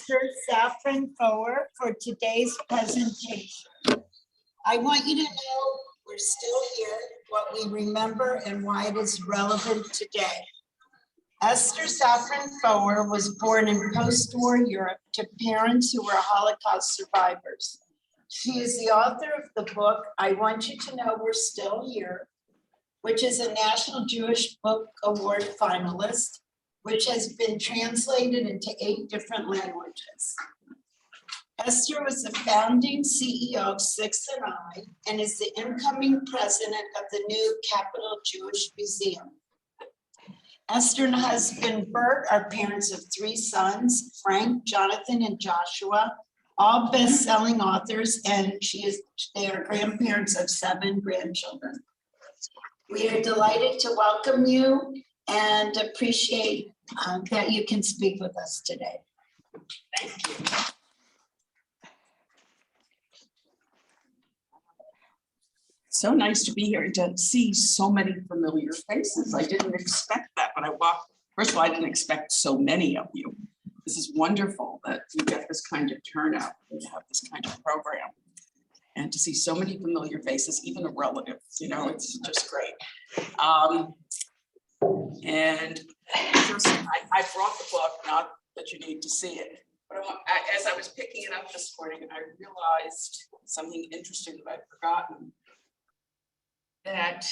Esther Safran Foer for today's presentation. I want you to know we're still here, what we remember, and why it is relevant today. Esther Safran Foer was born in post-war Europe to parents who were Holocaust survivors. She is the author of the book, I Want You to Know We're Still Here, which is a National Jewish Book Award finalist, which has been translated into 8 different languages. Esther was the founding CEO of Six and I and is the incoming president of the new Capitol Jewish Museum. Esther and husband Bert are parents of 3 sons, Frank, Jonathan, and Joshua, all best-selling authors, and they are grandparents of 7 grandchildren. We are delighted to welcome you and appreciate that you can speak with us today. Thank you. So nice to be here and to see so many familiar faces. I didn't expect that when I walked. First of all, I didn't expect so many of you. This is wonderful that you get this kind of turnout and have this kind of program. And to see so many familiar faces, even a relative, you know, it's just great. And just, I brought the book, not that you need to see it, but as I was picking it up this morning, I realized something interesting that I'd forgotten, that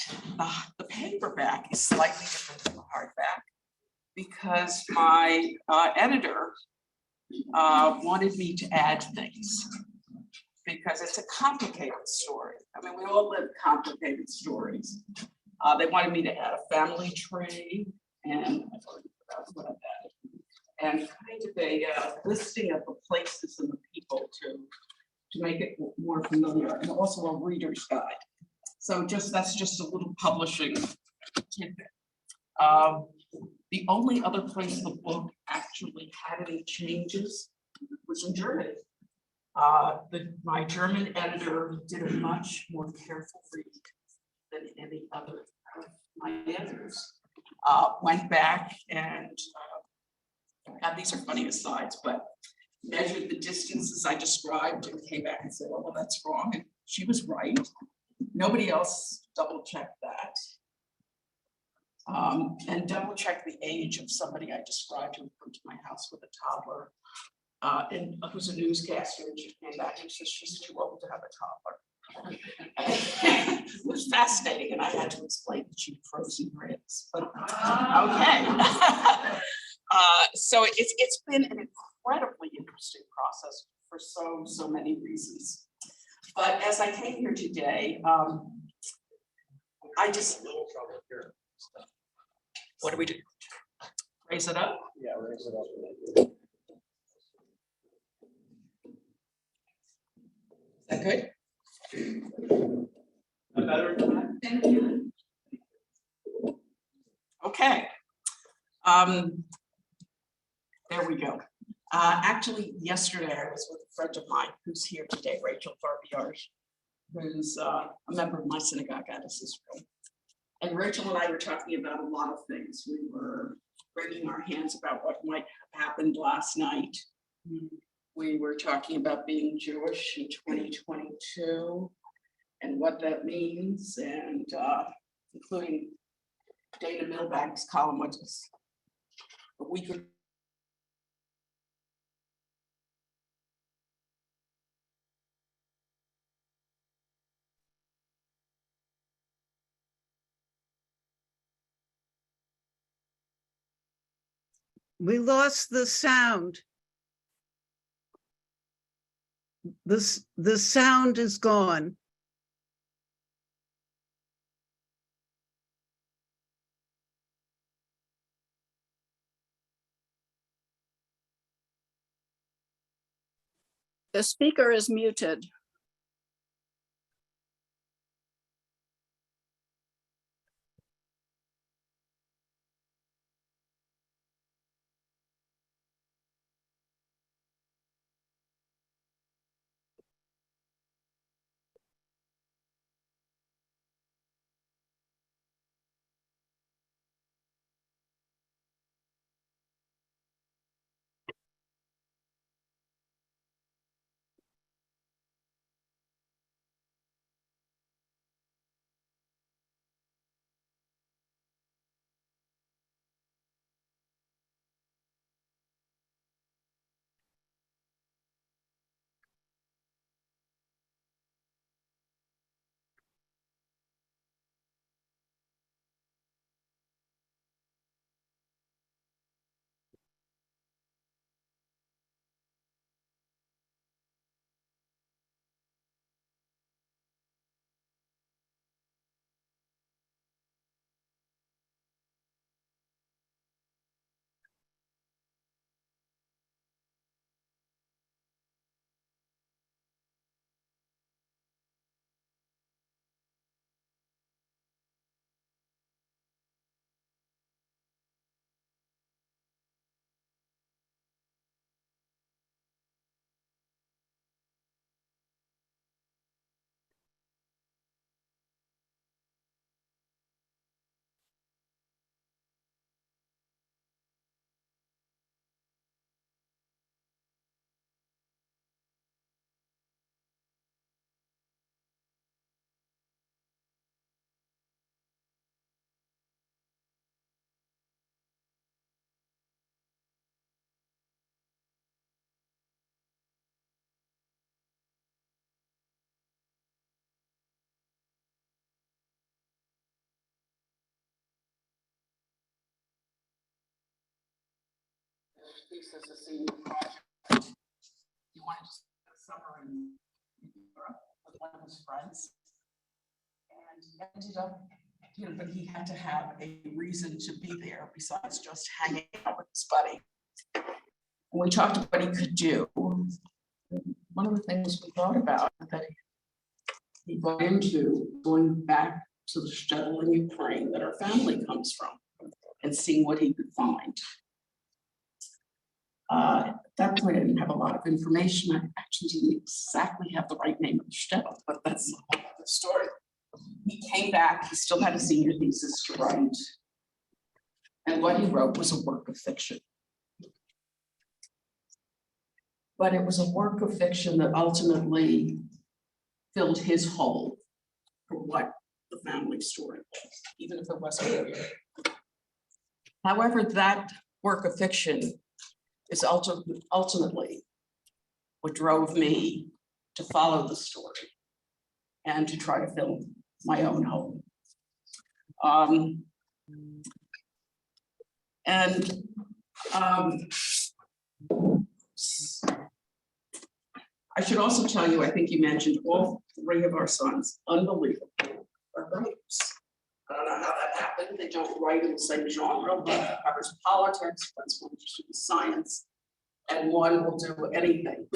the paperback is slightly different from the hardback because my editor wanted me to add things because it's a complicated story. I mean, we all live complicated stories. They wanted me to add a family tree and I've already forgotten what I've added. And kind of a listing of the places and the people to make it more familiar, and also a reader's guide. So that's just a little publishing tidbit. The only other place the book actually had any changes was in Germany. My German editor did a much more careful read than any other of my editors. Went back and these are funny asides, but measured the distances I described and came back and said, oh, well, that's wrong. And she was right. Nobody else double checked that. And double checked the age of somebody I described who came to my house with a toddler. And who's a newscaster, and she came back and says she's too old to have a toddler. It was fascinating, and I had to explain that she'd frozen grits, but okay. So it's been an incredibly interesting process for so many reasons. But as I came here today, I just what do we do? Raise it up? Yeah, raise it up. Is that good? Better? Thank you. Okay. There we go. Actually, yesterday I was with a friend of mine who's here today, Rachel Farbiarge, who's a member of my synagogue out of Israel. And Rachel and I were talking about a lot of things. We were wringing our hands about what might have happened last night. We were talking about being Jewish in 2022 and what that means, and including Dana Milbank's column, which is a week ago. We lost the sound. The sound is gone. The speaker is muted. thesis, a senior project. He wanted to spend a summer in Europe with one of his friends. And he ended up, but he had to have a reason to be there besides just hanging out with his buddy. And we talked about what he could do. One of the things we thought about that he got into going back to the shtetl in Ukraine that our family comes from and seeing what he could find. At that point, I didn't have a lot of information. I actually didn't exactly have the right name of the shtetl, but that's a whole other story. He came back, he still had a senior thesis to write. And what he wrote was a work of fiction. But it was a work of fiction that ultimately filled his hole for what the family story was, even if it wasn't real. However, that work of fiction is ultimately what drove me to follow the story and to try to fill my own hole. I should also tell you, I think you mentioned all three of our sons, unbelievable, are writers. I don't know how that happened. They don't write in the same genre. One covers politics, one's more interested in science, and one will do anything.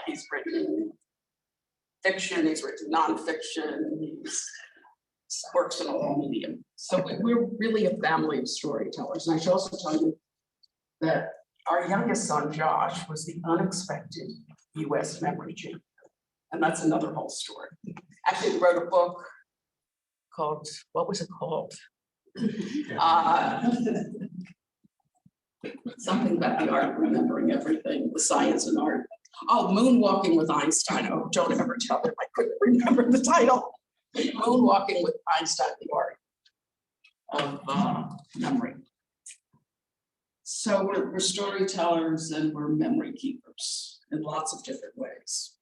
He's written fiction, he's written nonfiction, he's works in all medium. So we're really a family of storytellers. And I should also tell you that our youngest son, Josh, was the unexpected US memory champion. And that's another whole story. Actually, he wrote a book called, what was it called? Something about the art of remembering everything, the science and art. Oh, Moonwalking with Einstein. Oh, don't ever tell him I couldn't remember the title. Moonwalking with Einstein, the art of memory. So we're storytellers and we're memory keepers in lots of different ways.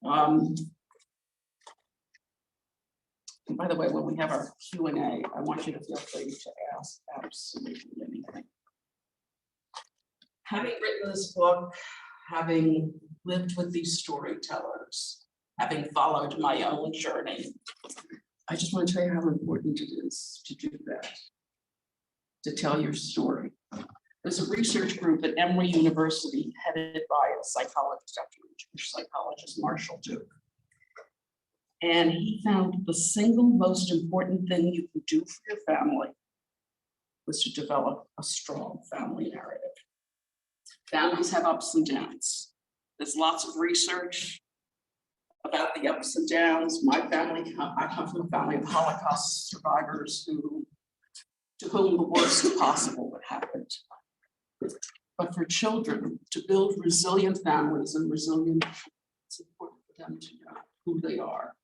And by the way, when we have our Q&A, I want you to feel free to ask absolutely anything. Having written this book, having lived with these storytellers, having followed my own journey, I just want to tell you how important it is to do that, to tell your story. There's a research group at Emory University headed by a psychologist, Jewish psychologist, Marshall Duke. And he found the single most important thing you can do for your family was to develop a strong family narrative. Families have ups and downs. There's lots of research about the ups and downs. My family, I come from a family of Holocaust survivors to whom the worst possible would happen. But for children, to build resilient families and resilient, it's important for them to know who they are,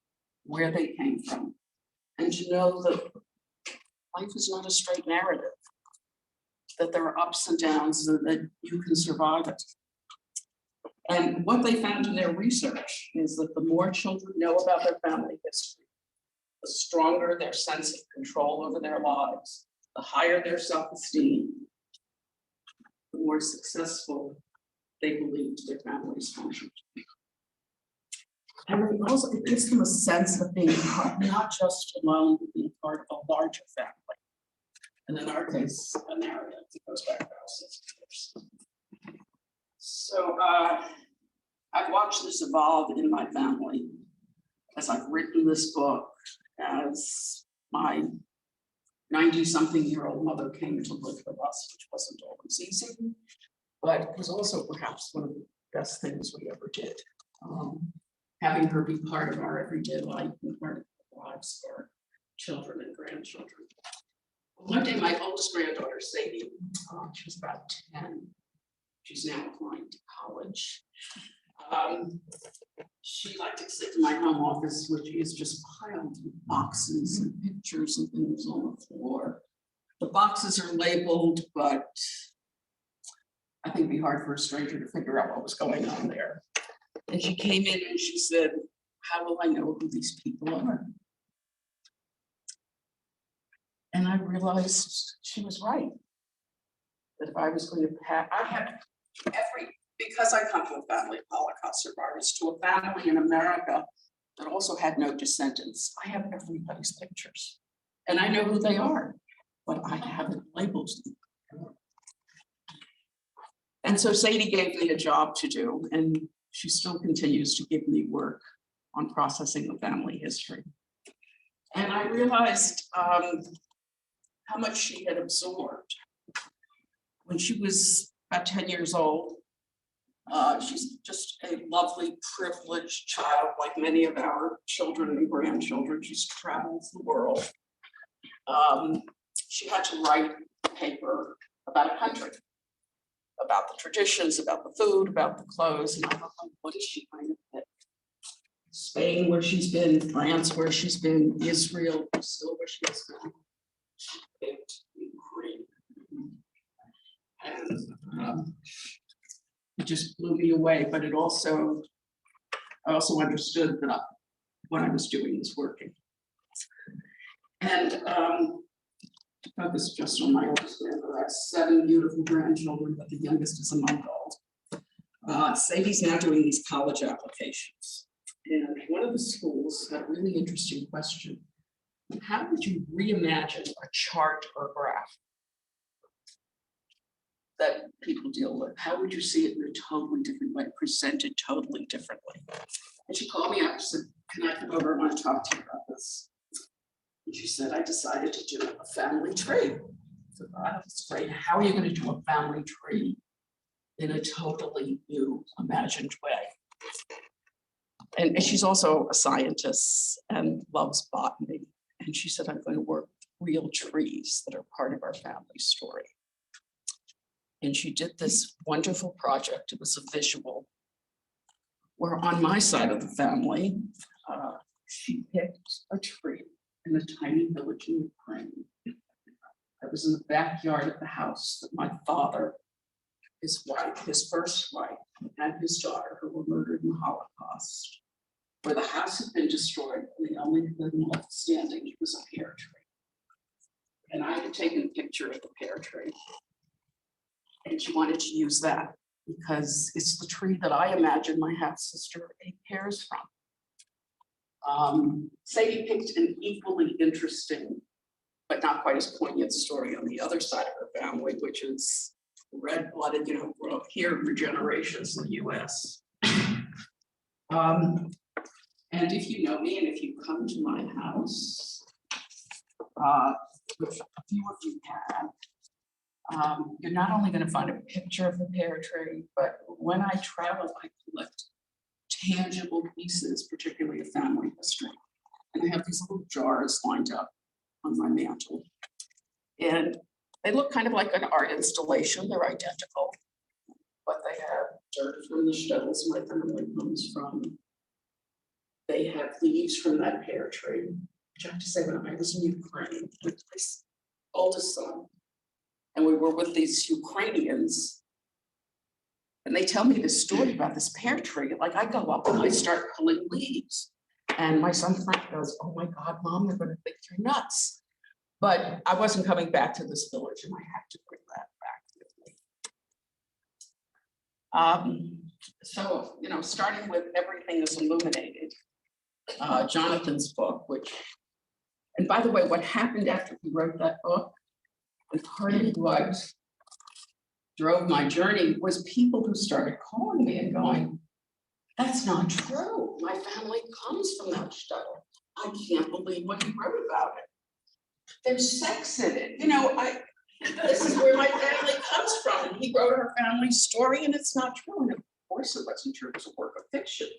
where they came from, and to know that life is not a straight narrative, that there are ups and downs and that you can survive it. And what they found in their research is that the more children know about their family history, the stronger their sense of control over their lives, the higher their self-esteem, the more successful they believed their families functioned. And it also, it gives them a sense of being part, not just alone, but being part of a larger family. And in our case, a narrative that goes back about 60 years. So I've watched this evolve in my family as I've written this book, as my 90-something-year-old mother came to live with us, which wasn't always easy, but it was also perhaps one of the best things we ever did. Having her be part of our everyday life and part of the lives of our children and grandchildren. One day, my oldest granddaughter, Sadie, she was about 10. She's now applying to college. She liked to sit in my home office, which is just piled with boxes and pictures and things on the floor. The boxes are labeled, but I think it'd be hard for a stranger to figure out what was going on there. And she came in and she said, "How will I know who these people are?" And I realized she was right. that if I was going to pass, I have because I come from a family of Holocaust survivors, to a family in America that also had no descendants. I have everybody's pictures and I know who they are, but I haven't labeled them. And so Sadie gave me a job to do, and she still continues to give me work on processing the family history. And I realized how much she had absorbed. When she was about 10 years old, she's just a lovely, privileged child, like many of our children and grandchildren. She's traveled the world. She had to write a paper about a country, about the traditions, about the food, about the clothes. And I thought, what is she going to pick? Spain, where she's been, France, where she's been, Israel, Brazil, where she has been. She picked Ukraine. And it just blew me away, but I also understood that what I was doing was working. And to focus just on my oldest granddaughter, I have 7 beautiful grandchildren, but the youngest is a month old. Sadie's now doing these college applications. And one of the schools had a really interesting question. How would you reimagine a chart or graph that people deal with? How would you see it in a totally different way, presented totally differently? And she called me up and said, can I come over? I want to talk to you about this. And she said, I decided to do a family tree. I said, oh, that's great. How are you going to do a family tree in a totally new, imagined way? And she's also a scientist and loves botany. And she said, I'm going to work with real trees that are part of our family story. And she did this wonderful project. It was a visual where on my side of the family, she picked a tree in a tiny village in Ukraine. That was in the backyard of the house that my father, his wife, his first wife, and his daughter, who were murdered in the Holocaust, where the house had been destroyed and the only thing left standing was a pear tree. And I had taken a picture of the pear tree. And she wanted to use that because it's the tree that I imagine my half-sister ate pears from. Sadie picked an equally interesting, but not quite as poignant story on the other side of her family, which is red-blooded, grew up here for generations in the US. And if you know me and if you come to my house, which a few of you have, you're not only going to find a picture of the pear tree, but when I travel, I collect tangible pieces, particularly of family history. And I have these little jars lined up on my mantle. And they look kind of like an art installation. They're identical, but they have dirt from the shells my family comes from. They have leaves from that pear tree, which I have to say, when I was in Ukraine with my oldest son, and we were with these Ukrainians, and they tell me this story about this pear tree. Like, I go up and I start pulling leaves, and my son Frank goes, "Oh my God, Mom, they're going to think you're nuts." But I wasn't coming back to this village, and I had to bring that back with me. So, starting with Everything is Illuminated, Jonathan's book, and by the way, what happened after he wrote that book, and part of what drove my journey was people who started calling me and going, "That's not true. My family comes from that shtetl. I can't believe what he wrote about it. There's sex in it. This is where my family comes from. And he wrote our family story and it's not true." And of course it wasn't true. It was a work of fiction.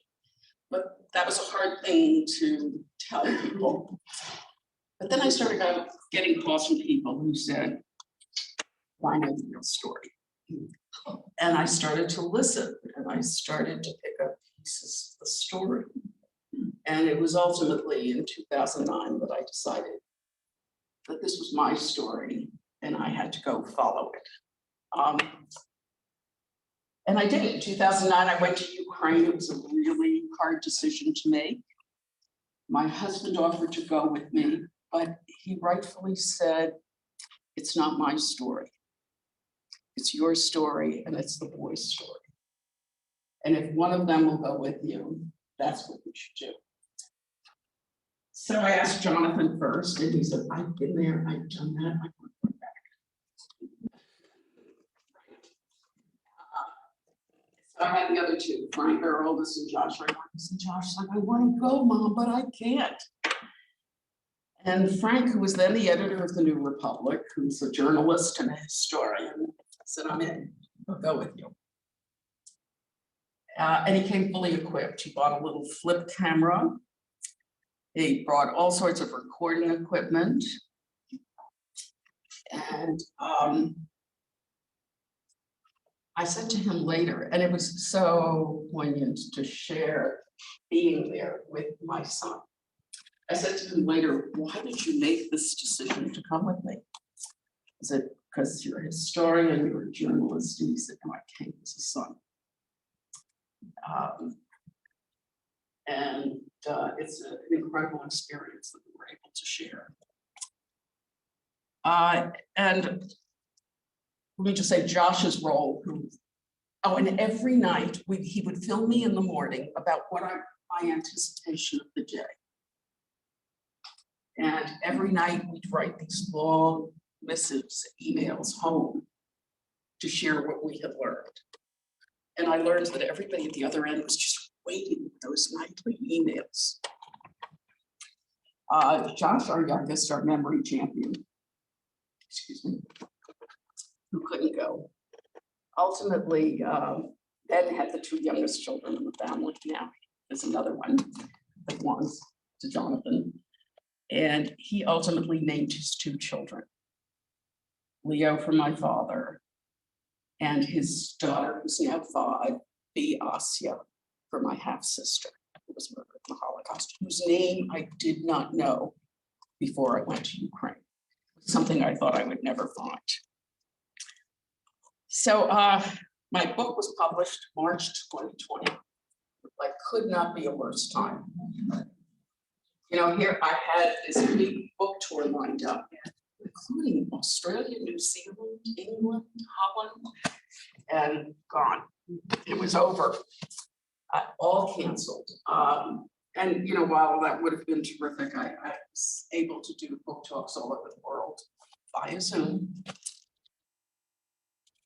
But that was a hard thing to tell people. But then I started getting calls from people who said, "Well, I know the real story." And I started to listen and I started to pick up pieces of the story. And it was ultimately in 2009 that I decided that this was my story and I had to go follow it. And I did it. In 2009, I went to Ukraine. It was a really hard decision to make. My husband offered to go with me, but he rightfully said, "It's not my story. It's your story and it's the boy's story. And if one of them will go with you, that's what you should do. So I asked Jonathan first, and he said, I've been there, I've done that, I want to go back. So I had the other two, Frank, our oldest, and Josh. And Josh's like, I want to go, Mom, but I can't. And Frank, who was then the editor of the New Republic, who's a journalist and a historian, said, I'm in, I'll go with you. And he came fully equipped. He bought a little flip camera. He brought all sorts of recording equipment. And I said to him later, and it was so poignant to share being there with my son. I said to him later, why did you make this decision to come with me? I said, because you're a historian, you're a journalist. And he said, no, I came as a son. It's an incredible experience that we were able to share. And let me just say Josh's role, and every night he would film me in the morning about my anticipation of the day. And every night we'd write these long missives, emails home to share what we had learned. And I learned that everybody at the other end was just waiting for those nightly emails. Josh, our youngest, our memory champion, excuse me, who couldn't go. Ultimately, Ed had the two youngest children in the family. Now there's another one that belongs to Jonathan. And he ultimately named his two children, Leo for my father, and his daughter, who's now 5, Asya, for my half-sister, who was murdered in the Holocaust, whose name I did not know before I went to Ukraine. Something I thought I would never find. So my book was published March 2020. Like, could not be a worse time. You know, here I had this big book tour lined up, including Australia, New Zealand, England, Holland, and gone. It was over, all canceled. And you know, while that would have been terrific, I was able to do book talks all over the world via Zoom.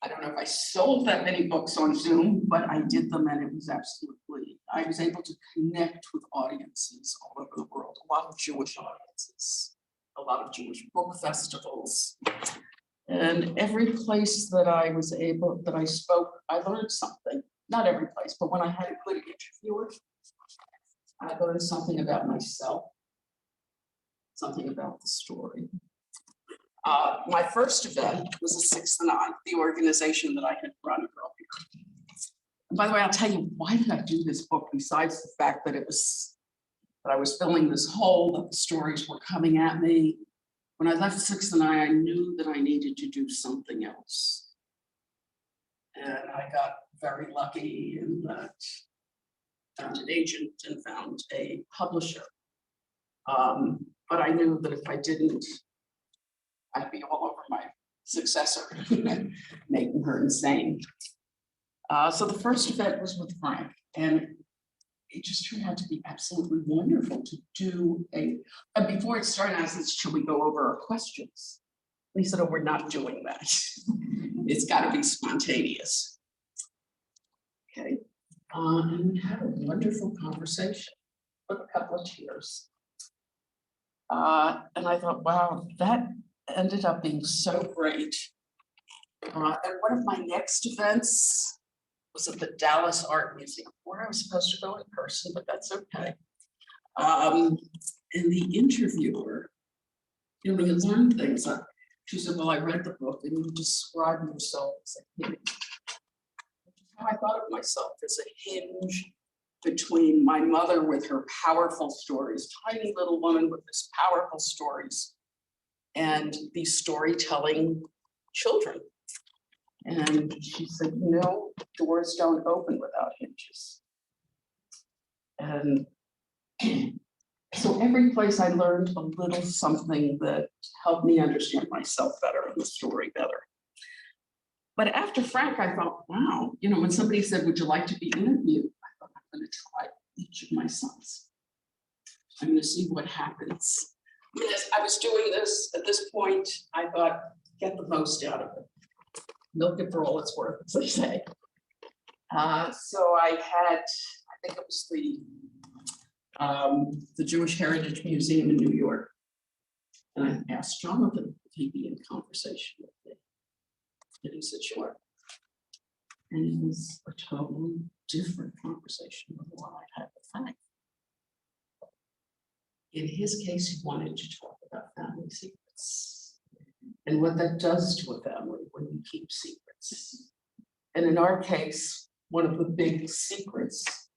I don't know if I sold that many books on Zoom, but I did them, and it was absolutely, I was able to connect with audiences all over the world, a lot of Jewish audiences, a lot of Jewish book festivals. And every place that I spoke, I learned something. Not every place, but when I had a good interviewer, I learned something about myself, something about the story. My first event was the 6th and I, the organization that I had run earlier. And by the way, I'll tell you, why did I do this book besides the fact that I was filling this hole, that the stories were coming at me. When I left 6th and I knew that I needed to do something else. And I got very lucky in that I found an agent and found a publisher. But I knew that if I didn't, I'd be all over my successor, making her insane. So the first event was with Frank, and it just turned out to be absolutely wonderful to do and before it started, I said, should we go over our questions? And he said, oh, we're not doing that. It's got to be spontaneous. Okay, and we had a wonderful conversation with a couple of tears. And I thought, wow, that ended up being so great. And one of my next events was at the Dallas Art Museum, where I was supposed to go in person, but that's okay. And the interviewer, you know, we had learned things. She said, well, I read the book and you describe yourself as a hinge. How I thought of myself as a hinge between my mother with her powerful stories, tiny little woman with this powerful stories, and these storytelling children. And she said, you know, doors don't open without hinges. And so every place I learned a little something that helped me understand myself better and the story better. But after Frank, I thought, wow, you know, when somebody said, would you like to be interviewed? I thought, I'm going to try each of my sons. I'm going to see what happens. As I was doing this, at this point, I thought, get the most out of it. Milk it for all it's worth, as they say. So I had, I think it was the Jewish Heritage Museum in New York. And I asked Jonathan if he'd be in conversation with me. And he said, sure. And it was a totally different conversation than the one I had with Frank. In his case, he wanted to talk about family secrets and what that does to a family when you keep secrets. And in our case, one of the big secrets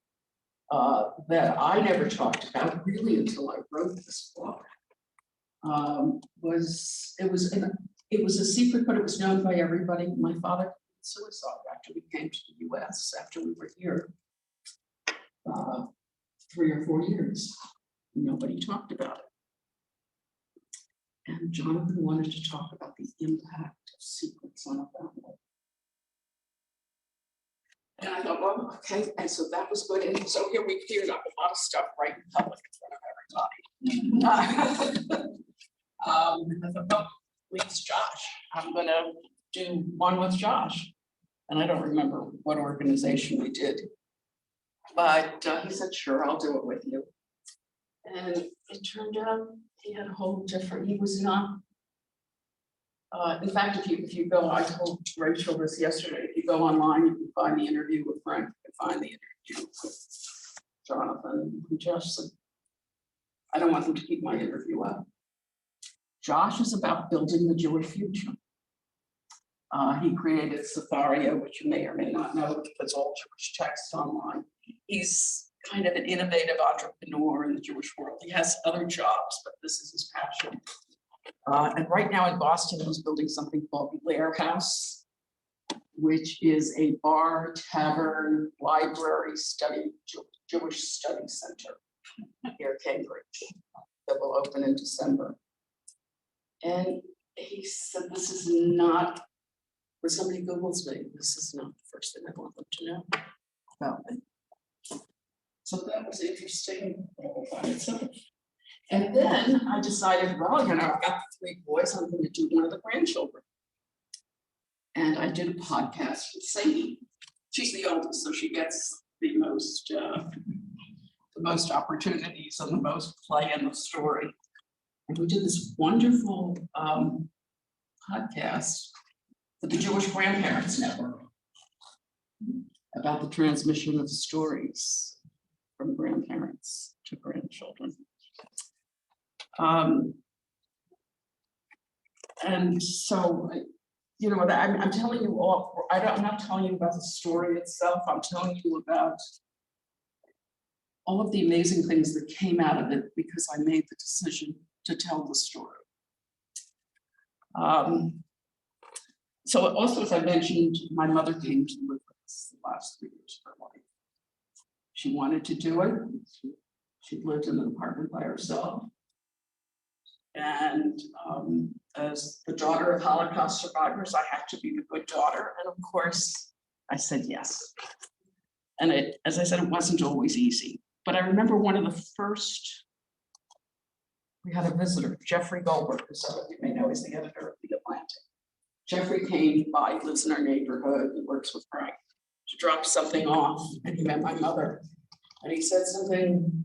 that I never talked about really until I wrote this book was it was a secret, but it was known by everybody. My father committed suicide after we came to the US, after we were here 3 or 4 years. Nobody talked about it. And Jonathan wanted to talk about the impact of secrets on a family. And I thought, well, okay, and so that was good. And so here we cleared up a lot of stuff right in public in front of everybody. I thought, well, please, Josh, I'm gonna do one with Josh. And I don't remember what organization we did, but he said, sure, I'll do it with you. And it turned out he had a whole different, he was not, in fact, if you go, I told Rachel this yesterday, if you go online, you can find the interview with Frank, you can find the interview with Jonathan and Josh said, I don't want them to keep my interview up. Josh is about building the Jewish future. He created Safaria, which you may or may not know, which puts all Jewish text online. He's kind of an innovative entrepreneur in the Jewish world. He has other jobs, but this is his passion. And right now in Boston, he's building something called the Blair House, which is a bar, tavern, library, Jewish study center near Cambridge that will open in December. And he said, this is not, when somebody Googles me, this is not the first thing I want them to know about me. So that was interesting. And then I decided, well, you know, I've got the 3 boys, I'm going to do one of the grandchildren. And I did a podcast with Sadie. She's the oldest, so she gets the most opportunities and the most play in the story. And we did this wonderful podcast for the Jewish Grandparents Network about the transmission of stories from grandparents to grandchildren. And so, you know, I'm telling you all, I'm not telling you about the story itself, I'm telling you about all of the amazing things that came out of it because I made the decision to tell the story. So also, as I mentioned, my mother came to live with us the last 3 years of her life. She wanted to do it. She lived in an apartment by herself. And as the daughter of Holocaust survivors, I had to be the good daughter. And of course, I said yes. And it, as I said, it wasn't always easy. But I remember one of the first, we had a visitor, Jeffrey Goldberg, who some of you may know is the editor of The Atlantic. Jeffrey came by, lives in our neighborhood, he works with Frank, to drop something off, and he met my mother. And he said something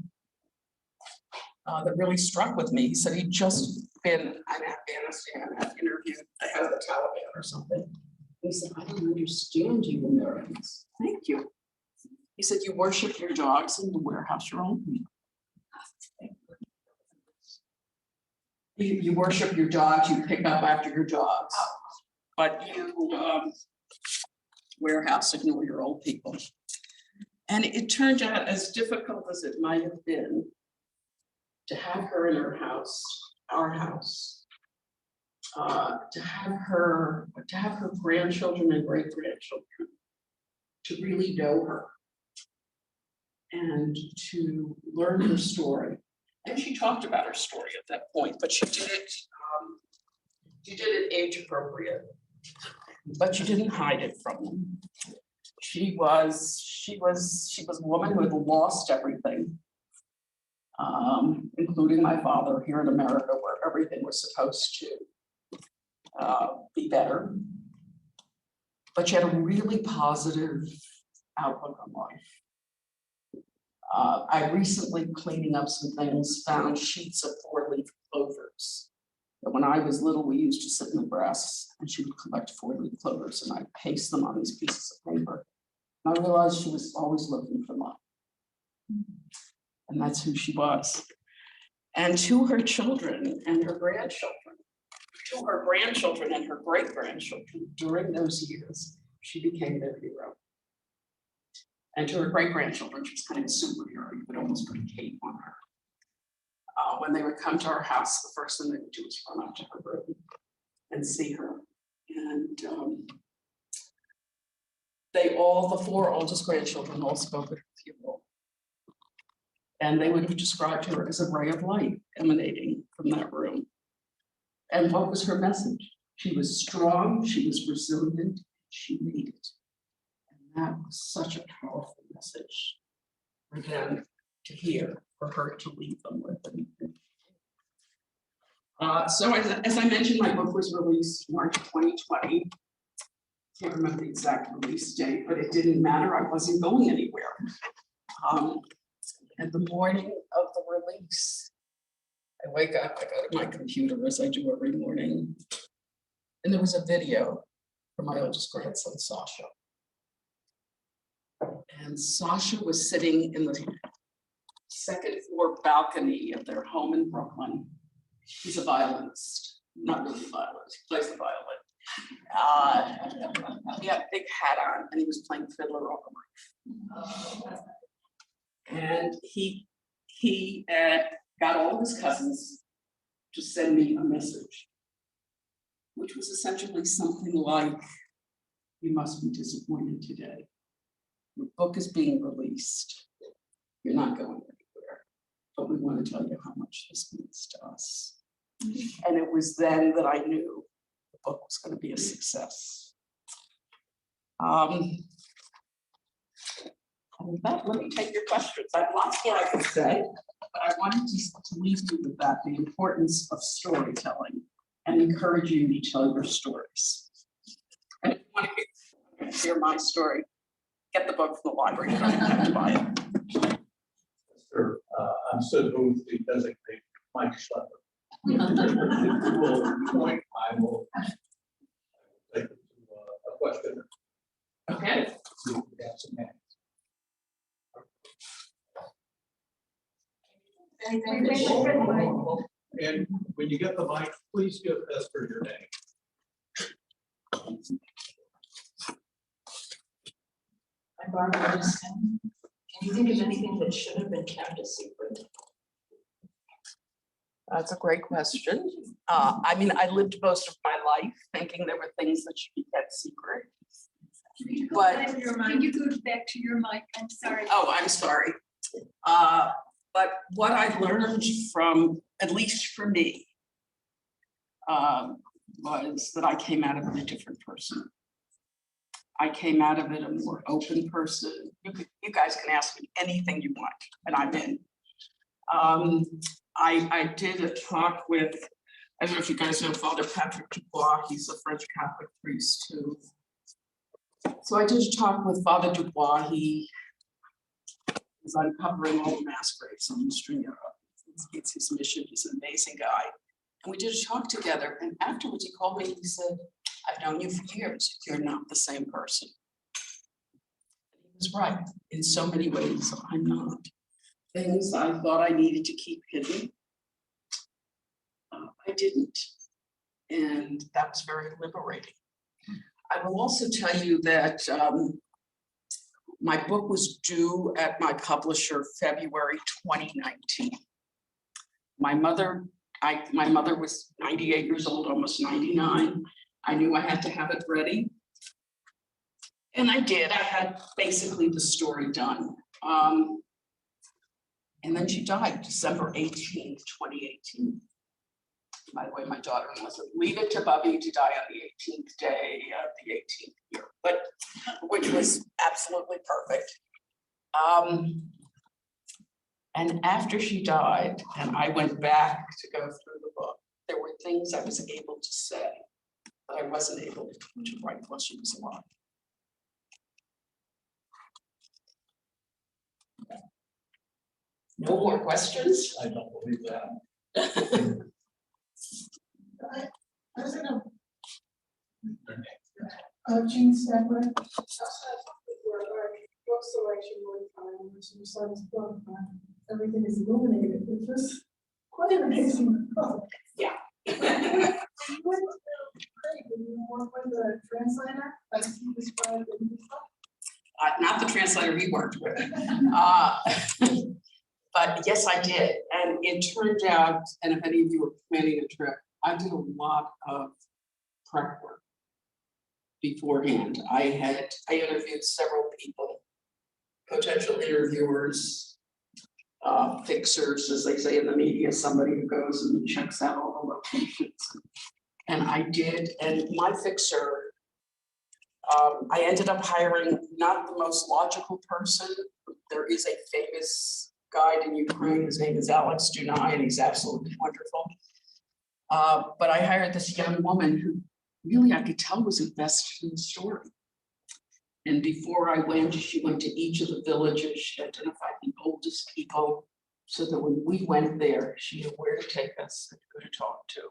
that really struck with me. He said he'd just been in Afghanistan, had interviewed the head of the Taliban or something. He said, I don't understand you Americans. Thank you. He said, you worship your dogs in the warehouse you're on. You worship your dogs, you pick up after your dogs, but you warehouse ignore your old people. And it turned out, as difficult as it might have been, to have her in her house, our house, to have her grandchildren and great-grandchildren, to really know her and to learn her story. And she talked about her story at that point, but she did it age appropriate. but she didn't hide it from them. She was a woman who had lost everything, including my father here in America, where everything was supposed to be better. But she had a really positive outlook on life. I recently, cleaning up some things, found sheets of 4-leaf clovers. But when I was little, we used to sit in the grass and she would collect 4-leaf clovers and I'd paste them on these pieces of paper. And I realized she was always looking for love. And that's who she was. And to her children and her grandchildren, to her grandchildren and her great-grandchildren, during those years, she became their hero. And to her great-grandchildren, she was kind of a superhero. You could almost put a cape on her. When they would come to our house, the first thing they would do was run up to her room and see her. And the 4 oldest grandchildren all spoke at her funeral. And they would have described her as a ray of light emanating from that room. And what was her message? She was strong, she was resilient, she made it. And that was such a powerful message for them to hear, for her to leave them with. So as I mentioned, my book was released March 2020. Can't remember the exact release date, but it didn't matter. I wasn't going anywhere. And the morning of the release, I wake up, I go to my computer as I do every morning, and there was a video from my oldest grandson, Sasha. And Sasha was sitting in the 2nd floor balcony of their home in Brooklyn. He's a violinist, not really a violinist, he plays the violin. He had a big hat on and he was playing Fiddler on the Roof. And he got all of his cousins to send me a message, which was essentially something like, "You must be disappointed today. Your book is being released. You're not going anywhere, but we want to tell you how much this means to us." And it was then that I knew the book was going to be a success. And with that, let me take your questions. I have lots more I could say, but I wanted to leave you with that, the importance of storytelling and encourage you to tell your stories. And if you want to hear my story, get the book from the library. You don't have to buy it. Sir, I'm so moved to designate Mike Schlepper. If you will point, I will take it to a question. Okay. See if we have some hands. And when you get the mic, please give Esther your name. I'm Barbara Anderson. Can you think of anything that should have been kept a secret? That's a great question. I mean, I lived most of my life thinking there were things that should be kept secret. But Can you go back to your mic? I'm sorry. oh, I'm sorry. But what I learned from, at least for me, was that I came out of it a different person. I came out of it a more open person. You guys can ask me anything you want, and I'm in. I did a talk with, I don't know if you guys know Father Patrick Dubois. He's a French Catholic priest too. So I did a talk with Father Dubois. He is uncovering all the mass graves in Eastern Europe. It's his mission. He's an amazing guy. And we did a talk together. And afterwards, he called me and he said, "I've known you for years. You're not the same person." He was right. In so many ways, I'm not. Things I thought I needed to keep hidden, I didn't. And that was very liberating. I will also tell you that my book was due at my publisher February 2019. My mother was 98 years old, almost 99. I knew I had to have it ready. And I did. I had basically the story done. And then she died December 18th, 2018. by the way, my daughter-in-law said, leave it to Bubby to die on the 18th day of the 18th year, but which was absolutely perfect. And after she died, and I went back to go through the book, there were things I was able to say that I wasn't able to write while she was alive. No more questions? I don't believe that. Jean Stabler. Book selection one time, which your son's book, everything is illuminated, which was quite an amazing book. Yeah. You went great when you work with the translator, like he described in his book. Not the translator he worked with. But yes, I did. And it turned out, and if any of you were planning a trip, I did a lot of prep work beforehand. I interviewed several people, potential interviewers, fixers, as they say in the media, somebody who goes and checks out all the locations. And I did, and my fixer, I ended up hiring not the most logical person. There is a famous guide in Ukraine, his name is Alex Dunai, and he's absolutely wonderful. But I hired this young woman who really I could tell was invested in the story. And before I went, she went to each of the villages, she identified the oldest people, so that when we went there, she knew where to take us and who to talk to.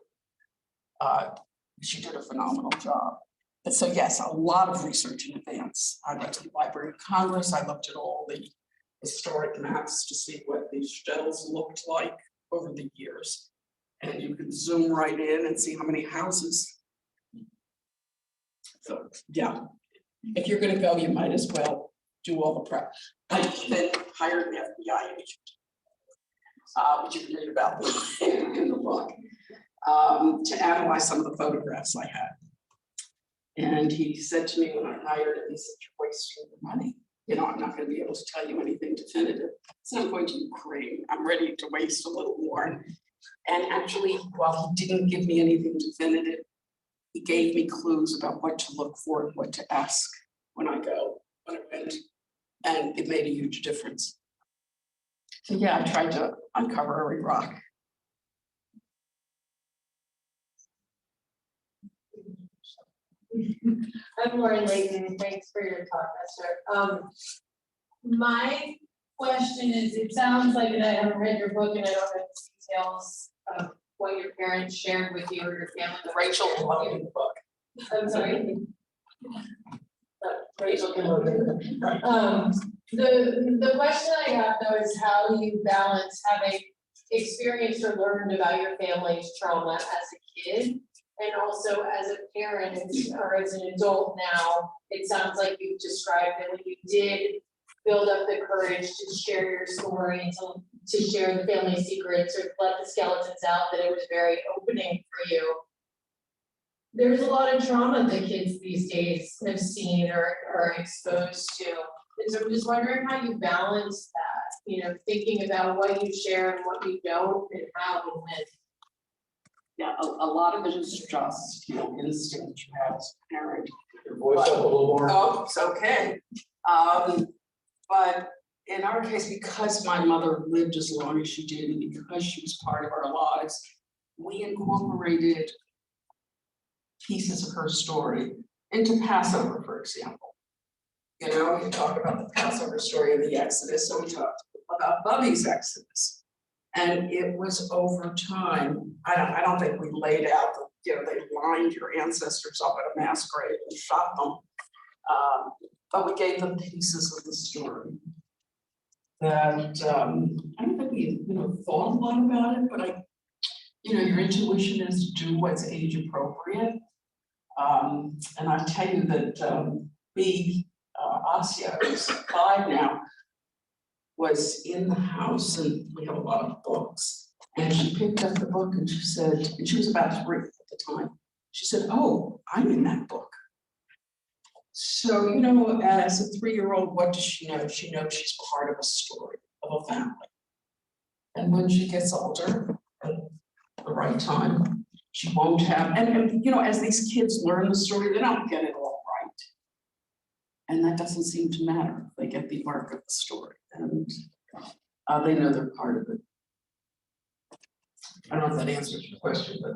She did a phenomenal job. But so yes, a lot of research in advance. I went to the Library of Congress, I looked at all the historic maps to see what these shtetls looked like over the years. And you can zoom right in and see how many houses. So yeah, if you're gonna go, you might as well do all the prep. I even hired an FBI agent, which you can read about in the book, to analyze some of the photographs I had. And he said to me when I hired him, he said, you're wasting your money. You know, I'm not going to be able to tell you anything definitive. So I'm going to Ukraine. I'm ready to waste a little more. And actually, while he didn't give me anything definitive, he gave me clues about what to look for and what to ask when I went. And it made a huge difference. So yeah, I tried to uncover every rock. I'm Lauren Layton. Thanks for your talk, Esther. My question is, it sounds like, and I haven't read your book and I don't have the details of what your parents shared with you or your family. Rachel will in the book. I'm sorry. Rachel can look at the question I have though is how you balance having experienced or learned about your family's trauma as a kid and also as a parent or as an adult now. It sounds like you've described that when you did build up the courage to share your story and to share the family secrets or let the skeletons out, that it was very opening for you. There's a lot of trauma that kids these days have seen or are exposed to. And so I'm just wondering how you balance that, you know, thinking about what you share and what you don't and how and when. Yeah, a lot of it is just, you know, instinct you have as a parent. Your voice up a little more. Oh, it's okay. But in our case, because my mother lived as long as she did, and because she was part of our lives, we incorporated pieces of her story into Passover, for example. You know, we talk about the Passover story of the Exodus, so we talked about Bubby's Exodus. And it was over time. I don't think we laid out, you know, they lined your ancestors up at a mass grave and shot them. But we gave them pieces of the story. And I don't think we, you know, thought a lot about it, but you know, your intuition is to do what's age appropriate. And I tell you that Asya, who's 5 now, was in the house, and we have a lot of books. And she picked up the book and she said, and she was about 3 at the time. She said, "Oh, I'm in that book." So, you know, as a 3-year-old, what does she know? She knows she's part of a story, of a family. And when she gets older, at the right time, she won't have, and you know, as these kids learn the story, they don't get it all right. And that doesn't seem to matter. They get the arc of the story, and they know they're part of it. I don't know if that answers your question, but.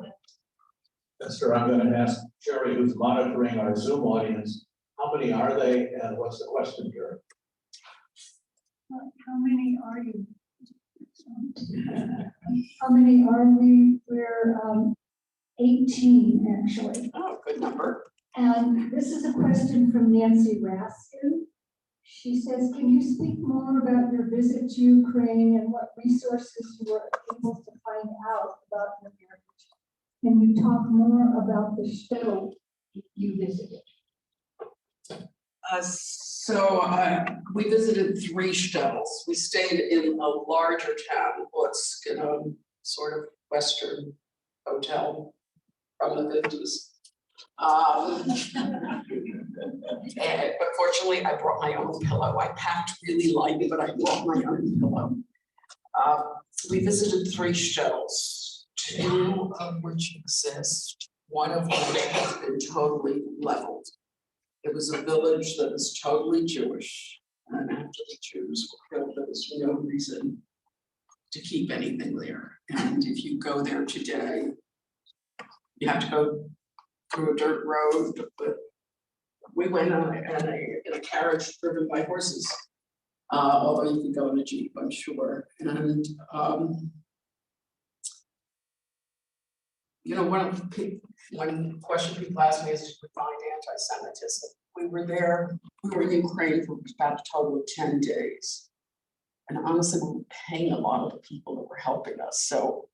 Esther, I'm going to ask Jerry, who's monitoring our Zoom audience, how many are they and what's the question, Jerry? How many are you? How many are we? We're 18, actually. Oh, good number. And this is a question from Nancy Raskin. She says, can you speak more about your visit to Ukraine and what resources you were able to find out about your heritage? Can you talk more about the shtetl you visited? We visited 3 shtetls. We stayed in a larger town, Lutsk, in a sort of Western hotel from the 50s. But fortunately, I brought my own pillow. I packed really lightly, but I brought my own pillow. We visited 3 shtetls, 2 of which exist, 1 of which has been totally leveled. It was a village that was totally Jewish, and after the Jews were killed, there was no reason to keep anything there. And if you go there today, you have to go through a dirt road, but we went in a carriage driven by horses, although you can go in a Jeep, I'm sure. And you know, one question people ask me is, did we find anti-Semitism? We were there, we were in Ukraine for about a total of 10 days. And honestly, we were paying a lot of the people that were helping us. So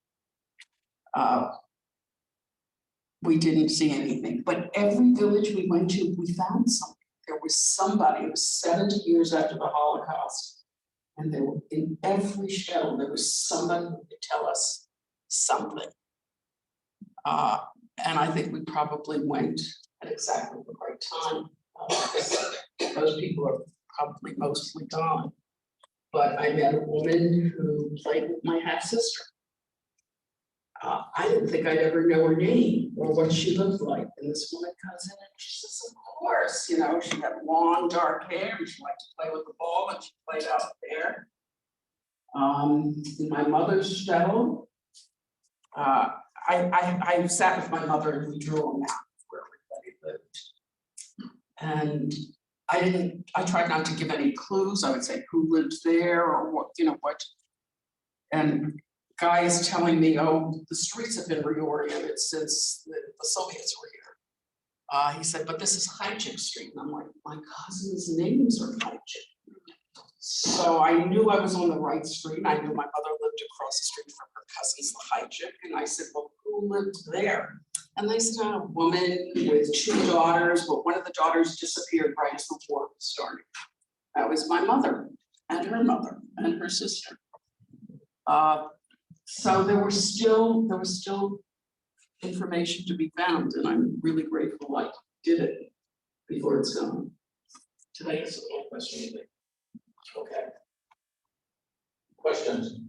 we didn't see anything, but every village we went to, we found something. There was somebody, it was 70 years after the Holocaust, and there were, in every shtetl, there was somebody who could tell us something. And I think we probably went at exactly the right time. Those people are probably mostly gone. But I met a woman who played with my half-sister. I didn't think I'd ever know her name or what she looked like. And this woman comes in and she says, of course, you know, she had long dark hair and she liked to play with the ball and she played out there. In my mother's shtetl, I sat with my mother and we drew a map where everybody lived. And I tried not to give any clues. I would say who lived there or what, you know, what. And guy is telling me, oh, the streets have been reoriented since the Soviets were here. He said, but this is Hychik Street. And I'm like, my cousin's names are Hychik. So I knew I was on the right street. And I knew my mother lived across the street from her cousin's Hychik. And I said, well, who lived there? And they said, a woman with 2 daughters, but one of the daughters disappeared right as the war was starting. That was my mother and her sister. So there was still information to be found, and I'm really grateful I did it before it's gone. Did I answer the question? Okay. Questions?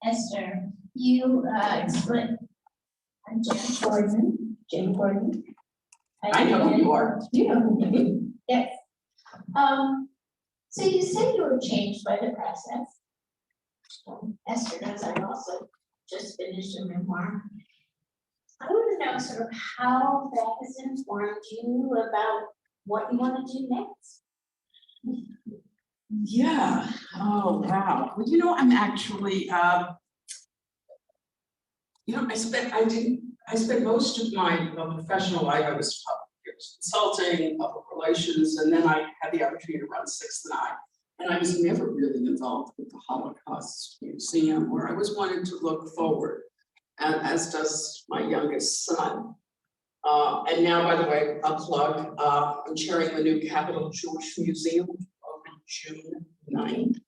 Esther, you explained, I'm Jane Gordon. I know who you are. You know who you are. Yes. So you said you were changed by the process. Esther does, I also just finished a memoir. I want to know sort of how that has informed you about what you want to do next. Yeah. Oh, wow. Well, you know, I'm actually, you know, I spent most of my professional life, I was consulting, public relations, and then I had the opportunity to run 6th and I. And I was never really involved with the Holocaust Museum, where I was wanting to look forward, and as does my youngest son. And now, by the way, I'll plug, I'm chairing the new Capitol Jewish Museum on June 9th,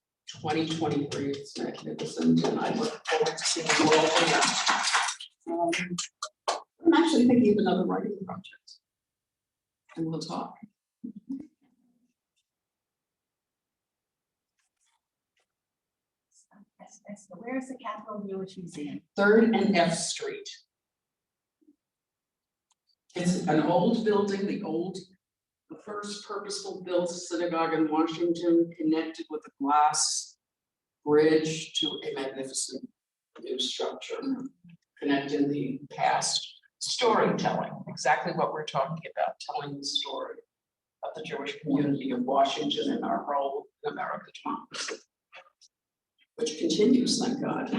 2023. It's magnificent, and I look forward to seeing you all there. I'm actually thinking of another writing project, and we'll talk. Where's the Capitol Jewish Museum? 3rd and F Street. It's an old building, the first purposeful built synagogue in Washington, connected with a glass bridge to a magnificent new structure, connecting the past. Storytelling, exactly what we're talking about, telling the story of the Jewish community of Washington and our role in American democracy, which continues, thank God.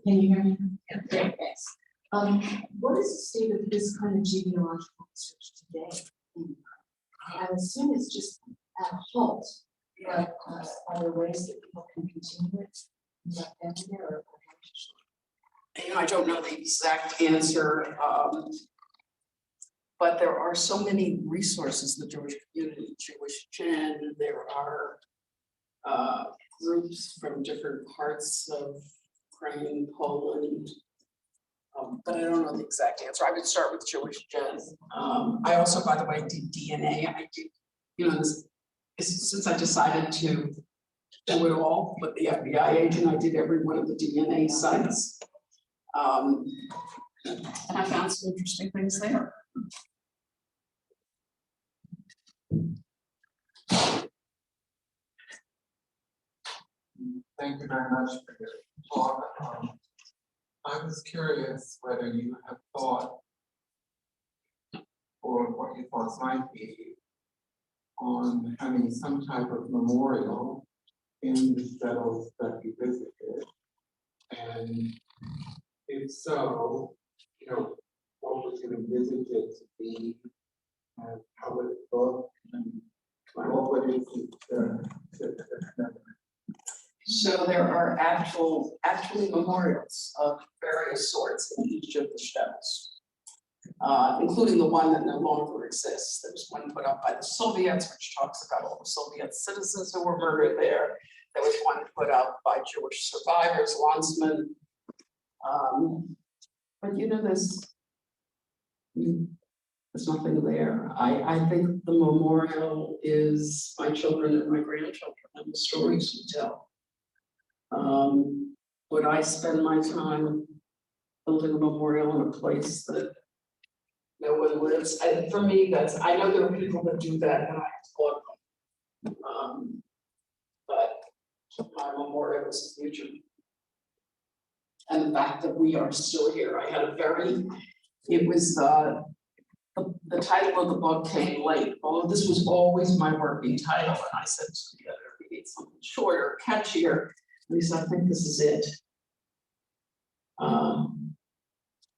Can you hear me? Yeah, thanks. What is the state of this kind of genealogical research today? I assume it's just at a halt, but are there ways that people can continue it? I don't know the exact answer, but there are so many resources in the Jewish community, Jewish Gen, there are groups from different parts of Ukraine, Poland, but I don't know the exact answer. I would start with Jewish Gen. I also, by the way, did DNA. I did, since I decided to do it all with the FBI agent, I did every one of the DNA sites. And I found some interesting things there. Thank you very much for your talk. I was curious whether you have thought, or what your thoughts might be, on having some type of memorial in the settles that you visited. And if so, what was you envisage it to be, and how would it look, and what would it be to So there are actually memorials of various sorts in each of the shtetls, including the one that no longer exists. There's one put up by the Soviets, which talks about all the Soviet citizens who were murdered there. There was one put up by Jewish survivors, Landsman. But there's nothing there. I think the memorial is my children and my grandchildren and the stories we tell. Would I spend my time building a memorial in a place that no one lives? For me, I know there are people that do that and I applaud them. But my memorial is the future. And the fact that we are still here. I had the title of the book came late. Although this was always my working title. And I said to the editor, we need something shorter, catchier. And he said, I think this is it.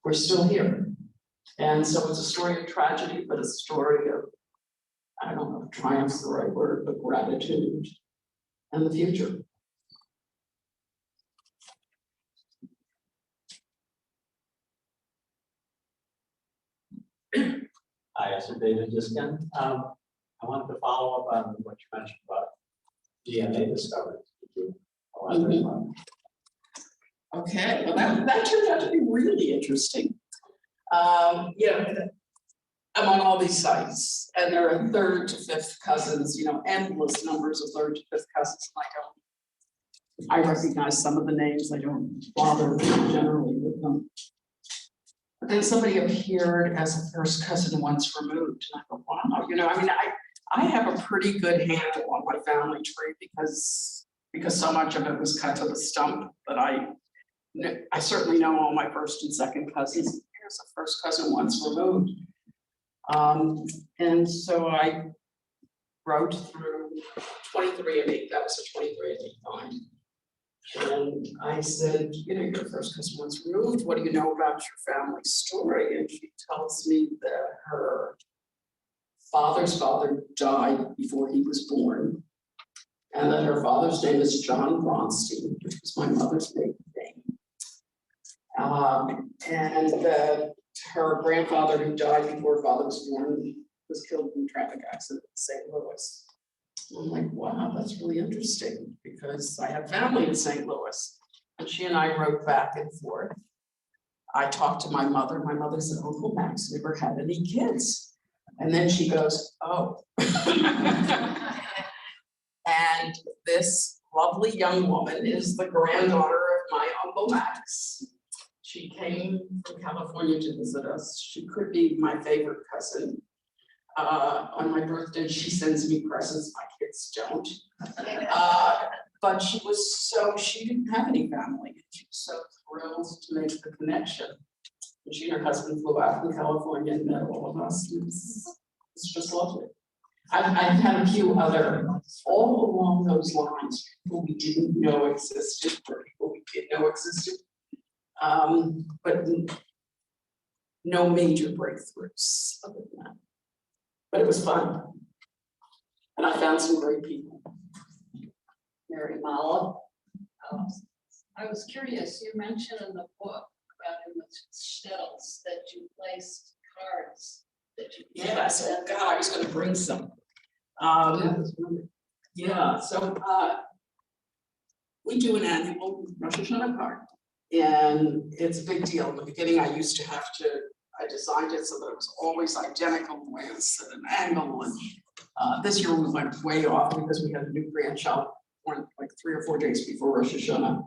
We're still here. And so it's a story of tragedy, but a story of, I don't know if triumph's the right word, but gratitude and the future. Hi, Esther David Diskin. I wanted to follow up on what you mentioned about DNA discoveries. Okay, well that turned out to be really interesting. Among all these sites, and there are 3rd to 5th cousins, endless numbers of 3rd to 5th cousins. I recognize some of the names. I don't bother generally with them. But then somebody appeared as a first cousin once removed, and I go, wow, I have a pretty good handle on my family tree because so much of it was cut to the stump. But I certainly know all my 1st and 2nd cousins. Here's a first cousin once removed. And so I wrote through 23andMe. That was a 23andMe find. And I said, your first cousin once removed, what do you know about your family story? And she tells me that her father's father died before he was born. And that her father's name is John Bronstein, which was my mother's maiden name. And that her grandfather, who died before her father was born, was killed in a traffic accident in St. Louis. I'm like, wow, that's really interesting because I have family in St. Louis. And she and I wrote back and forth. I talked to my mother. My mother said, Uncle Max never had any kids. And then she goes, oh. And this lovely young woman is the granddaughter of my Uncle Max. She came from California to visit us. She could be my favorite cousin. On my birthday, she sends me presents, my kids don't. But she didn't have any family. She was so thrilled to make the connection. And she and her husband flew out from California and met all of us. It's just lovely. I've had a few other, all along those lines, people we didn't know existed, or people we did know existed. But no major breakthroughs other than that. But it was fun. And I found some great people. Mary Mala. I was curious, you mentioned in the book about in the shells that you placed cards that you. Yes, oh God, I was gonna bring some. Yeah, so we do an annual Rosh Hashanah card. And it's a big deal. In the beginning, I used to have to, I designed it so that it was always identical, the way it was at an angle. And this year we went way off because we had a new grandchild born like 3 or 4 days before Rosh Hashanah.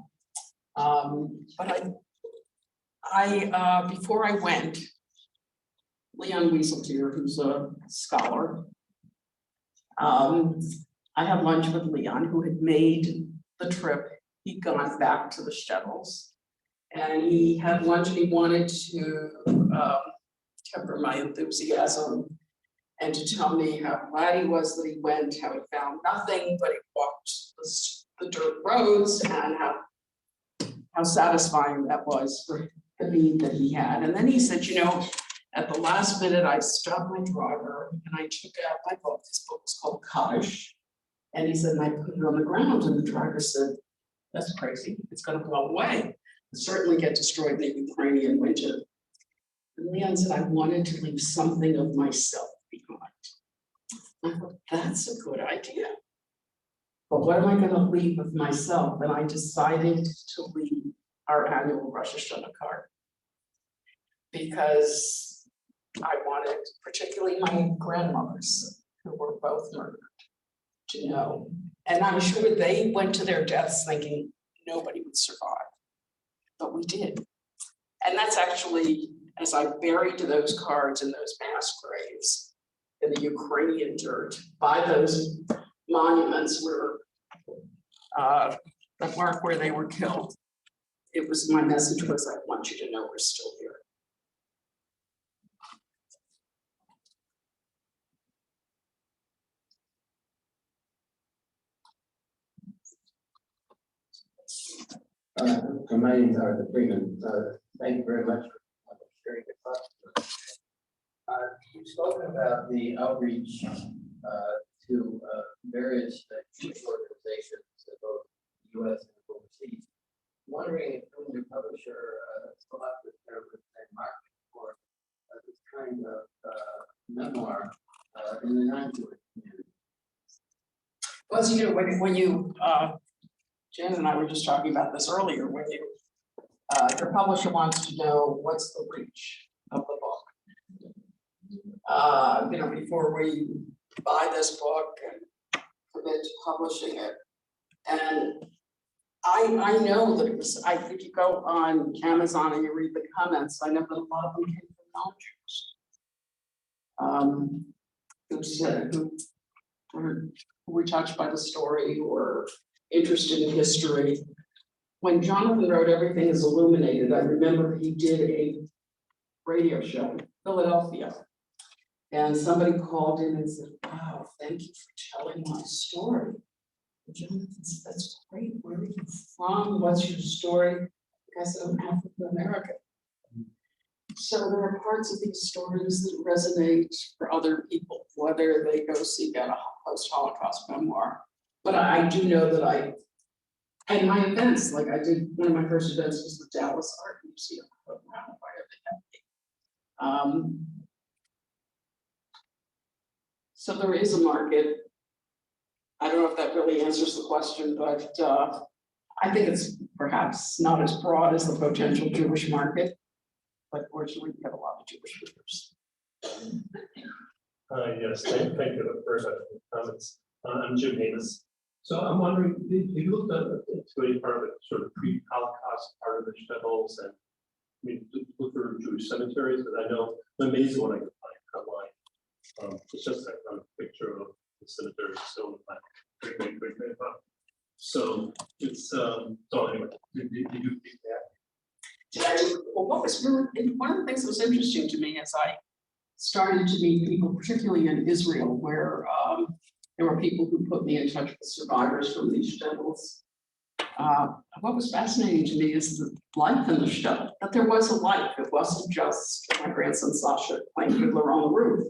But I before I went, Leon Wieseltier, who's a scholar, I had lunch with Leon, who had made the trip. He'd gone back to the shtetls, and he had lunch and he wanted to temper my enthusiasm and to tell me how glad he was that he went, how he found nothing, but he walked the dirt roads, and how satisfying that was for the need that he had. And then he said, you know, at the last minute, I stopped my driver and I took out my book. This book was called Kaddish. And he said, and I put it on the ground, and the driver said, that's crazy, it's gonna blow away. It'll certainly get destroyed in the Ukrainian winter. And Leon said, I wanted to leave something of myself behind. I thought, that's a good idea. But what am I gonna leave of myself? And I decided to leave our annual Rosh Hashanah card. Because I wanted, particularly my grandmothers, who were both murdered, to know. And I'm sure they went to their deaths thinking nobody would survive, but we did. And that's actually, as I buried those cards in those mass graves in the Ukrainian dirt, by those monuments where that mark where they were killed, it was, my message was, I want you to know we're still here. My name is Arthur Freeman. Thank you very much for sharing your thoughts. You've spoken about the outreach to various Jewish organizations, both U.S. and overseas. I'm wondering if you and your publisher still have this kind of market for this kind of memoir in the non-Jewish community. Well, you know, when you Jan and I were just talking about this earlier, when you, your publisher wants to know what's the reach of the book. You know, before we buy this book and commit to publishing it. And I know that it was, if you go on Amazon and you read the comments, I know that a lot of them came from non-Jews. Who said, who were touched by the story or interested in history. When Jonathan wrote Everything is Illuminated, I remember he did a radio show in Philadelphia. And somebody called in and said, wow, thank you for telling my story. And Jonathan said, that's great. Where are you from? What's your story? I said, I'm African American. So there are parts of these stories that resonate for other people, whether they go seek out a post-Holocaust memoir. But I do know that and my events, like I did, one of my first events was the Dallas Art Museum. So there is a market. I don't know if that really answers the question, but I think it's perhaps not as broad as the potential Jewish market, but fortunately, we have a lot of Jewish readers. Yes, thank you for the comments. I'm Jim Haynes. So I'm wondering, have you looked into any part of the sort of pre-Holocaust part of the shtetls and I mean, look for Jewish cemeteries? But I know I'm amazed what I can find online. It's just a picture of the cemetery still in my great. So it's so anyway, did you think that? Well, what was really, one of the things that was interesting to me as I started to meet people, particularly in Israel, where there were people who put me in touch with survivors from these shtetls. What was fascinating to me is the life in the shtetl, that there was a life. It wasn't just my grandson Sasha playing fiddler on the roof.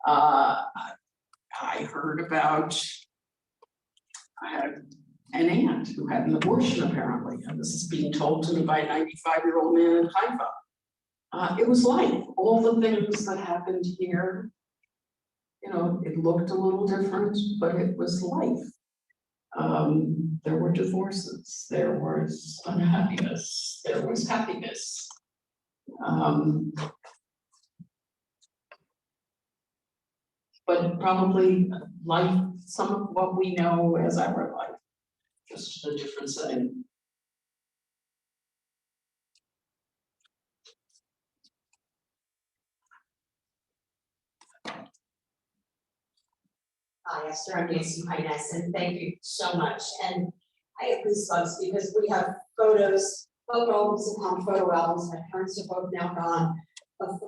I heard about, I had an aunt who had an abortion apparently, and this is being told to me by a 95-year-old man in Haifa. It was life, all the things that happened here, you know, it looked a little different, but it was life. There were divorces, there was unhappiness, there was happiness. But probably life, some of what we know as our life, just a different setting. Hi, Esther, I'm Nancy Pines, and thank you so much. And I have goosebumps because we have photos, photo albums upon photo albums. My parents are both now gone, of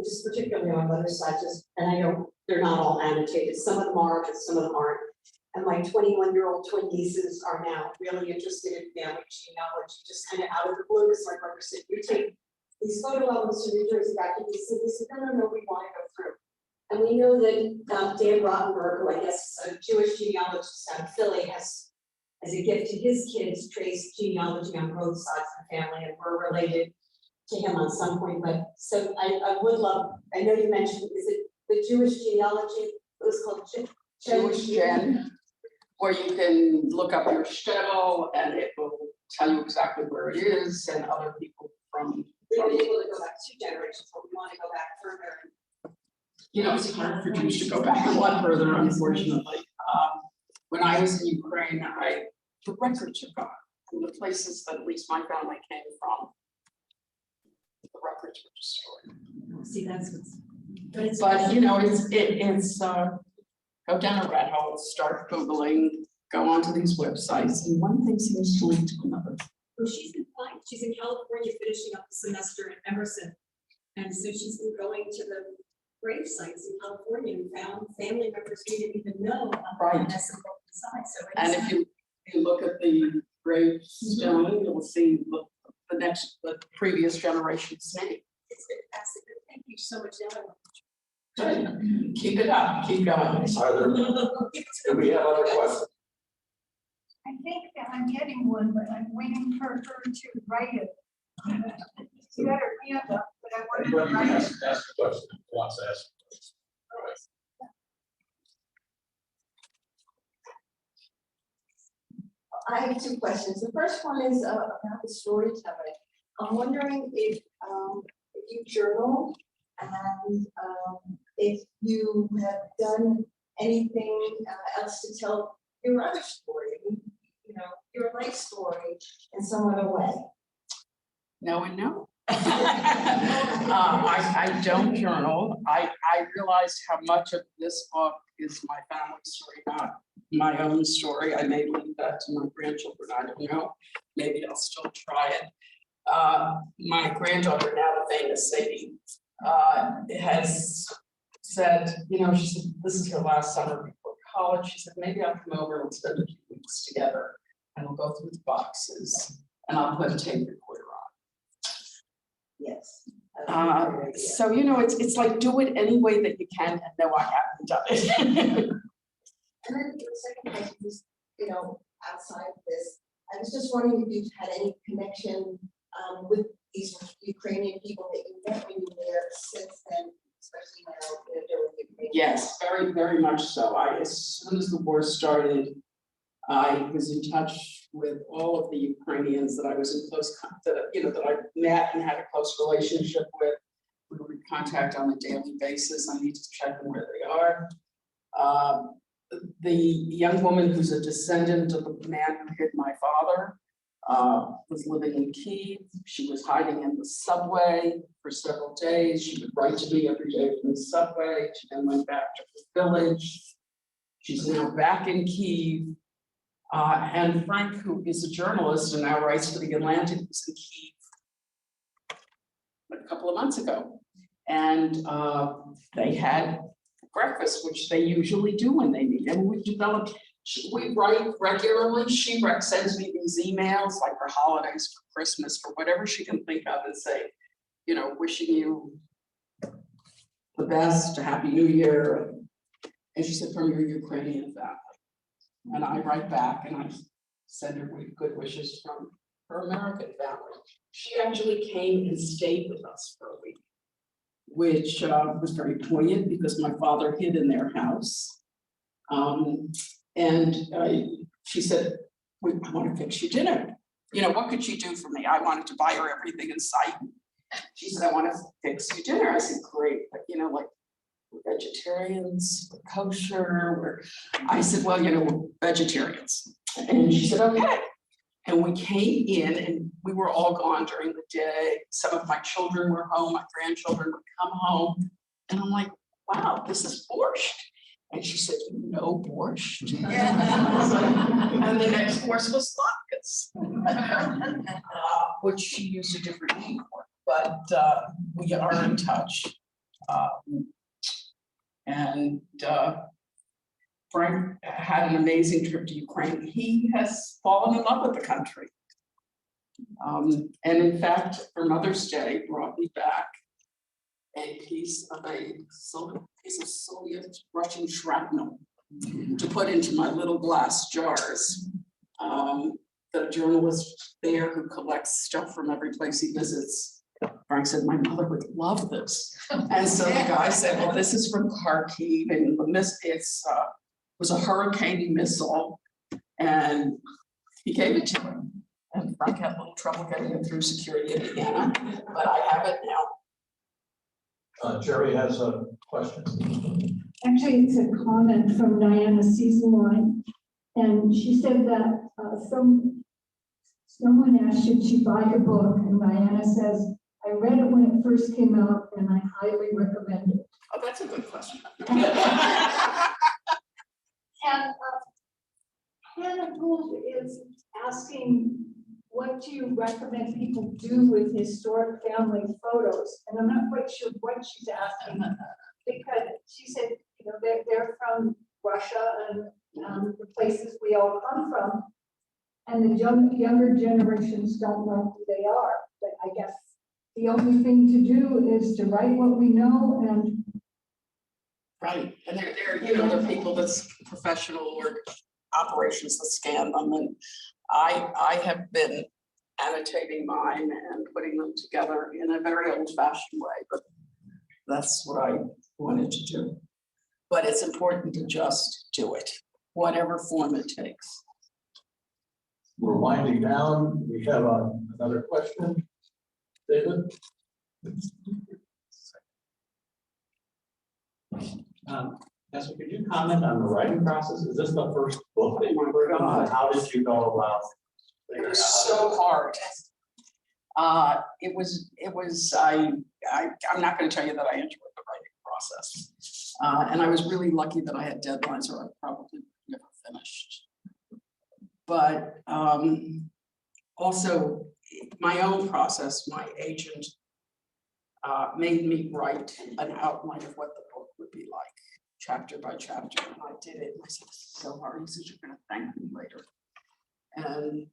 just particularly on the other side, and I know they're not all annotated. Some of them are, but some of them aren't. And my 21-year-old twin nieces are now really interested in family genealogy, just kind of out of the blue. It's like Barbara said, you take these photo albums to New Jersey back to DC. They said, no, we want to go through. And we know that Dan Rottenberg, who I guess is a Jewish genealogist out of Philly, has, as a gift to his kids, traced genealogy on both sides of the family, and we're related to him on some point. But so I would love, I know you mentioned, is it the Jewish genealogy? It was called Jewish Gen, where you can look up your shtetl and it will tell you exactly where it is, and other people from. We've been able to go back 2 generations, but we want to go back further. You know, it's hard for Jews to go back a lot further, unfortunately. When I was in Ukraine, the records are gone. From the places that at least my family came from, the records were destroyed. See, that's what's. But you know, it's go down a rat hole, start Googling, go onto these websites, and one thing seems to lead to another. Well, she's been fine. She's in California finishing up the semester in Emerson. And so she's been going to the grave sites in California and found family members we didn't even know. Right. So and if you look at the gravestone, you'll see the previous generation's name. It's been fascinating. Thank you so much. Good. Keep it up. Keep going. Do we have other questions? I think that I'm getting one, but I'm waiting for her to write it. She got her hand up, but I wanted to Anybody write can it. ask a question, wants to ask. All right. I have 2 questions. The first one is about the storytelling. I'm wondering if you journal and if you have done anything else to tell your other story, you know, your life story in some other way. No and no. I don't journal. I realized how much of this book is my family story, not my own story. I may leave that to my grandchildren. I don't know. Maybe I'll still try it. My granddaughter, now the famous Sadie, has said, you know, she said, this is her last summer before college. She said, maybe I'll come over and spend a few weeks together and we'll go through the boxes and I'll put a tape recorder on. Yes. So, you know, it's like do it any way that you can, and no, I haven't done it. And then the second question is, you know, outside of this, I was just wondering if you've had any connection with these Ukrainian people that you met when you were there since then, especially now during Ukraine. Yes, very, very much so. As soon as the war started, I was in touch with all of the Ukrainians that I was in close, that I met and had a close relationship with. We were in contact on a daily basis. I need to check them where they are. The young woman who's a descendant of the man who hit my father was living in Kyiv. She was hiding in the subway for several days. She would write to me every day from the subway. She then went back to her village. She's now back in Kyiv. And Frank, who is a journalist and now writes for The Atlantic, was in Kyiv a couple of months ago. And they had breakfast, which they usually do when they meet. And we developed, we write regularly. She sends me these emails, like for holidays, for Christmas, for whatever she can think of, and say, wishing you the best, a happy new year. And she said, from your Ukrainian family. And I write back and I send her good wishes from her American family. She actually came and stayed with us for a week, which was very poignant because my father hid in their house. She said, I want to fix you dinner. What could she do for me? I wanted to buy her everything in sight. She said, I want to fix you dinner. I said, great, but like, we're vegetarians, we're kosher, I said, well, we're vegetarians. And she said, okay. And we came in and we were all gone during the day. Some of my children were home, my grandchildren would come home. And I'm like, wow, this is borscht. And she said, no borscht. And the next course was latkes, which she used a different name for. But we are in touch. Frank had an amazing trip to Ukraine. He has fallen in love with the country. And in fact, for Mother's Day, brought me back a piece of Soviet Russian shrapnel to put into my little glass jars. The journalist there who collects stuff from every place he visits, Frank said, my mother would love this. And so the guy said, well, this is from Kharkiv, and was a hurricane missile, and he gave it to him. And Frank had a little trouble getting it through security in Vienna, but I have it now. Jerry has a question. Actually, it's a comment from Diana Seasonline, and she said that someone asked, should she buy the book? And Diana says, I read it when it first came out, and I highly recommend it. Oh, that's a good question. And Hannah Gould is asking, what do you recommend people do with historic family photos? And I'm not quite sure what she's asking, because she said, they're from Russia and the places we all come from, and the younger generations don't know who they are. But I guess the only thing to do is to write what we know and. Right, and there are people that's professional or operations that scan them, and I have been annotating mine and putting them together in a very old-fashioned way, but that's what I wanted to do. But it's important to just do it, whatever form it takes. We're winding down. We have another question. David? Esther, could you comment on the writing process? Is this the first book that you were on? How did you go about? It was so hard. I'm not going to tell you that I enjoyed the writing process. And I was really lucky that I had deadlines, or I probably never finished. But also my own process, my agent made me write an outline of what the book would be like, chapter by chapter, and I did it. And I said, this is so hard. He said, you're going to thank me later. And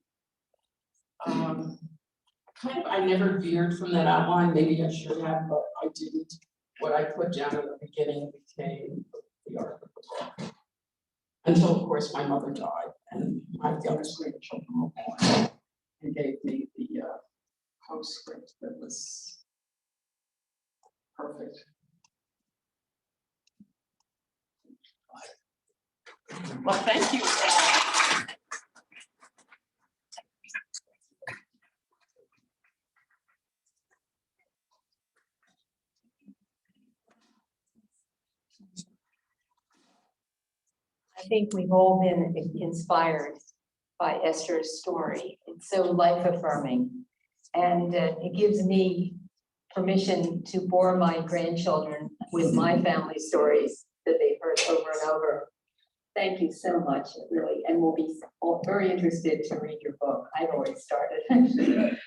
I never veered from that outline. Maybe I should have, but I didn't. What I put down at the beginning became the arc of the book. Until, of course, my mother died, and my youngest grandchildren were born, and gave me the postscript that was perfect. Well, thank you. think we've all been inspired by Esther's story. It's so life affirming. And it gives me permission to bore my grandchildren with my family stories that they've heard over and over. Thank you so much, really, and we'll be all very interested to read your book. I've already started.